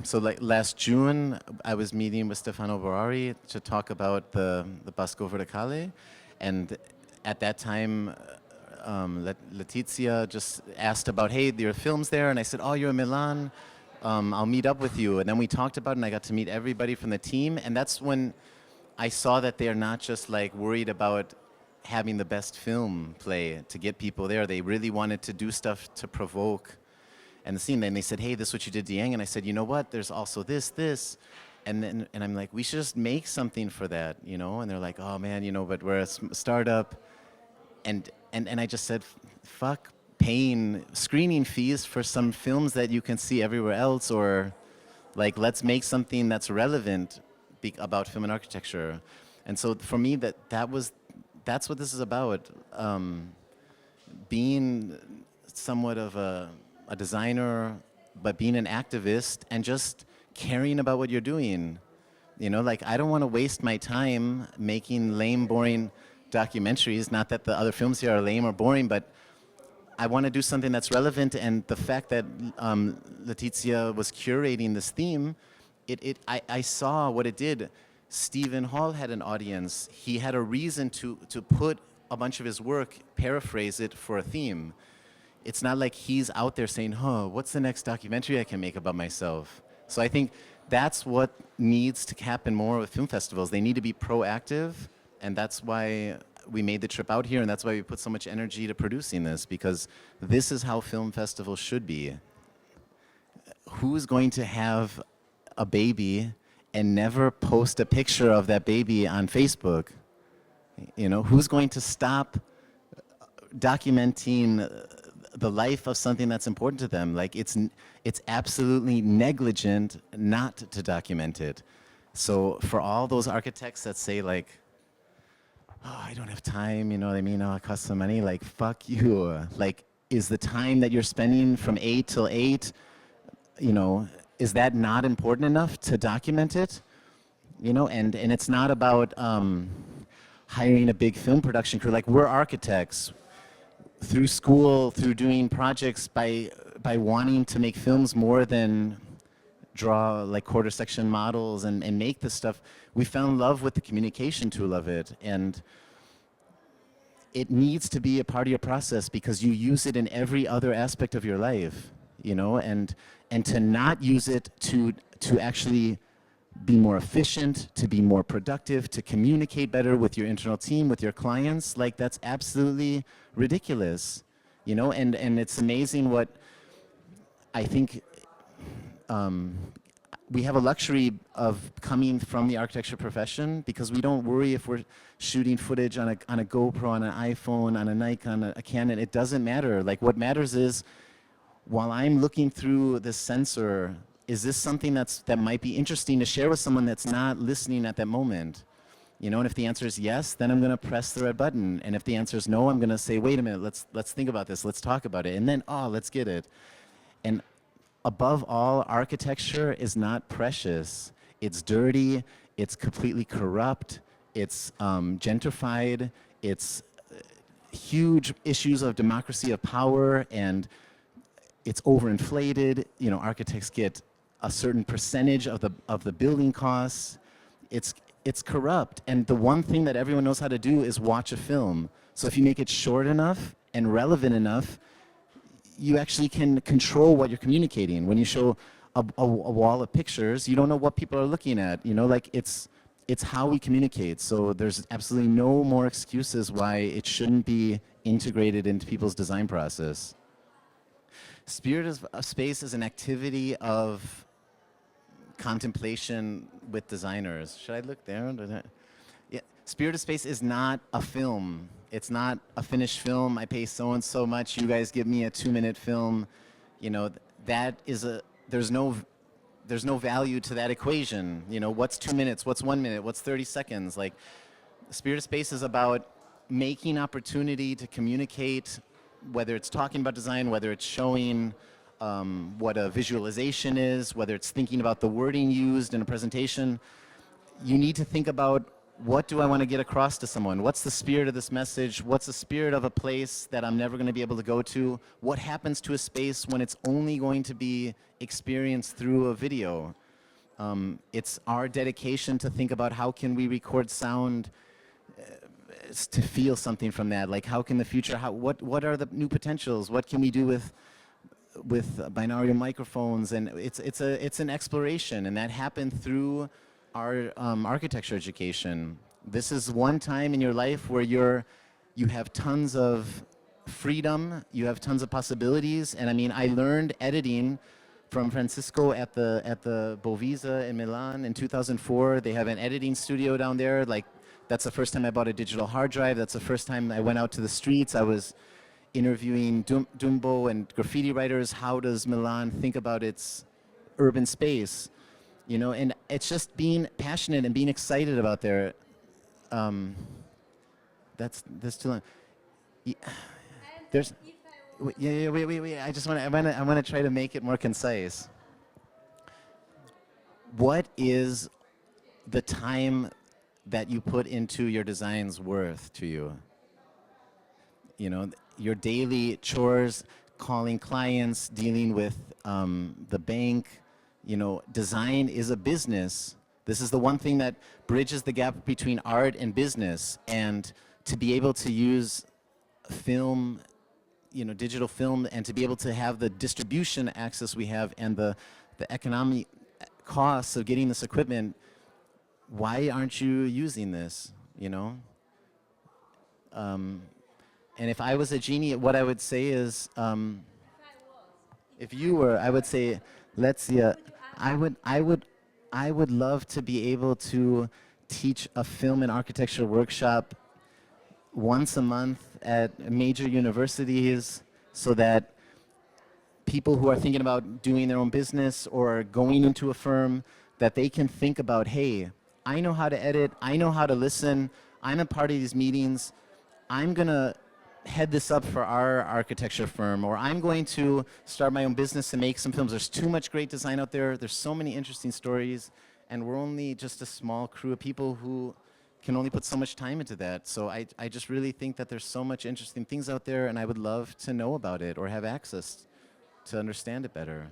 So like last June, I was meeting with Stefano Borari to talk about the Basco Verticale, and at that time, Letizia just asked about, hey, there are films there, and I said, oh, you're in Milan, I'll meet up with you, and then we talked about it, and I got to meet everybody from the team, and that's when I saw that they're not just like worried about having the best film play to get people there. They really wanted to do stuff to provoke and the scene. Then they said, hey, this is what you did to Yang. And I said, you know what? There's also this. And I'm like, we should just make something for that, you know? And they're like, oh man, you know, but we're a startup. And I just said, fuck paying screening fees for some films that you can see everywhere else, or like, let's make something that's relevant about film and architecture. And so for me, that's what this is about. Being somewhat of a designer, but being an activist and just caring about what you're doing. You know, like I don't want to waste my time making lame, boring documentaries. Not that the other films here are lame or boring, but I want to do something that's relevant. And the fact that Letizia was curating this theme, I saw what it did. Stephen Hall had an audience. He had a reason to put a bunch of his work, paraphrase it for a theme. It's not like he's out there saying, huh, what's the next documentary I can make about myself? So I think that's what needs to happen more with film festivals. They need to be proactive, and that's why we made the trip out here, and that's why we put so much energy to producing this, because this is how film festivals should be. Who's going to have a baby and never post a picture of that baby on Facebook? You know, who's going to stop documenting the life of something that's important to them? Like it's absolutely negligent not to document it. So for all those architects that say like, oh, I don't have time, you know what I mean? Oh, it costs some money. Like, fuck you. Like, is the time that you're spending from 8 till 8, you know, is that not important enough to document it? You know, and it's not about hiring a big film production crew. Like, we're architects. Through school, through doing projects, by wanting to make films more than draw like quarter section models and make this stuff, we fell in love with the communication tool of it. And it needs to be a part of your process because you use it in every other aspect of your life, you know, and to not use it to actually be more efficient, to be more productive, to communicate better with your internal team, with your clients, like that's absolutely ridiculous, you know, and it's amazing what I think we have a luxury of coming from the architecture profession because we don't worry if we're shooting footage on a GoPro, on an iPhone, on a Nikon, a Canon. It doesn't matter. Like what matters is while I'm looking through this sensor, is this something that might be interesting to share with someone that's not listening at that moment? You know, and if the answer is yes, then I'm going to press the red button. And if the answer is no, I'm going to say, wait a minute, let's think about this. Let's talk about it. And then, oh, let's get it. And above all, architecture is not precious. It's dirty. It's completely corrupt. It's gentrified. It's huge issues of democracy of power, and it's overinflated. You know, architects get a certain percentage of the building costs. It's corrupt, and the one thing that everyone knows how to do is watch a film. So if you make it short enough and relevant enough, you actually can control what you're communicating. When you show a wall of pictures, you don't know what people are looking at. You know, like it's how we communicate. So there's absolutely no more excuses why it shouldn't be integrated into people's design process. Spirit of Space is an activity of contemplation with designers. Should I look there? Yeah. Spirit of Space is not a film. It's not a finished film. I pay so and so much. You guys give me a 2-minute film. You know, that is there's no value to that equation. You know, what's 2 minutes? What's 1 minute? What's 30 seconds? Like, Spirit of Space is about making opportunity to communicate, whether it's talking about design, whether it's showing what a visualization is, whether it's thinking about the wording used in a presentation. You need to think about what do I want to get across to someone? What's the spirit of this message? What's the spirit of a place that I'm never going to be able to go to? What happens to a space when it's only going to be experienced through a video? It's our dedication to think about how can we record sound to feel something from that. Like how can the future, what are the new potentials? What can we do with binaural microphones? And it's an exploration, and that happened through our architecture education. This is one time in your life where you have tons of freedom, you have tons of possibilities. And I mean, I learned editing from Francisco at the Bovisa in Milan in 2004. They have an editing studio down there. Like, that's the first time I bought a digital hard drive. That's the first time I went out to the streets. I was interviewing Dumbo and graffiti writers. How does Milan think about its urban space? You know, and it's just being passionate and being excited about their. That's too long. There's. Yeah, wait. I want to try to make it more concise. What is the time that you put into your designs worth to you? You know, your daily chores, calling clients, dealing with the bank. You know, design is a business. This is the one thing that bridges the gap between art and business. And to be able to use film, you know, digital film, and to be able to have the distribution access we have and the economic costs of getting this equipment, why aren't you using this, you know? And if I was a genie, what I would say is, if you were, I would say, let's see, I would love to be able to teach a film and architecture workshop once a month at major universities, so that people who are thinking about doing their own business or going into a firm, that they can think about, hey, I know how to edit, I know how to listen, I'm a part of these meetings, I'm gonna head this up for our architecture firm, or I'm going to start my own business and make some films. There's too much great design out there, there's so many interesting stories, and we're only just a small crew of people who can only put so much time into that. So I just really think that there's so much interesting things out there, and I would love to know about it or have access to understand it better.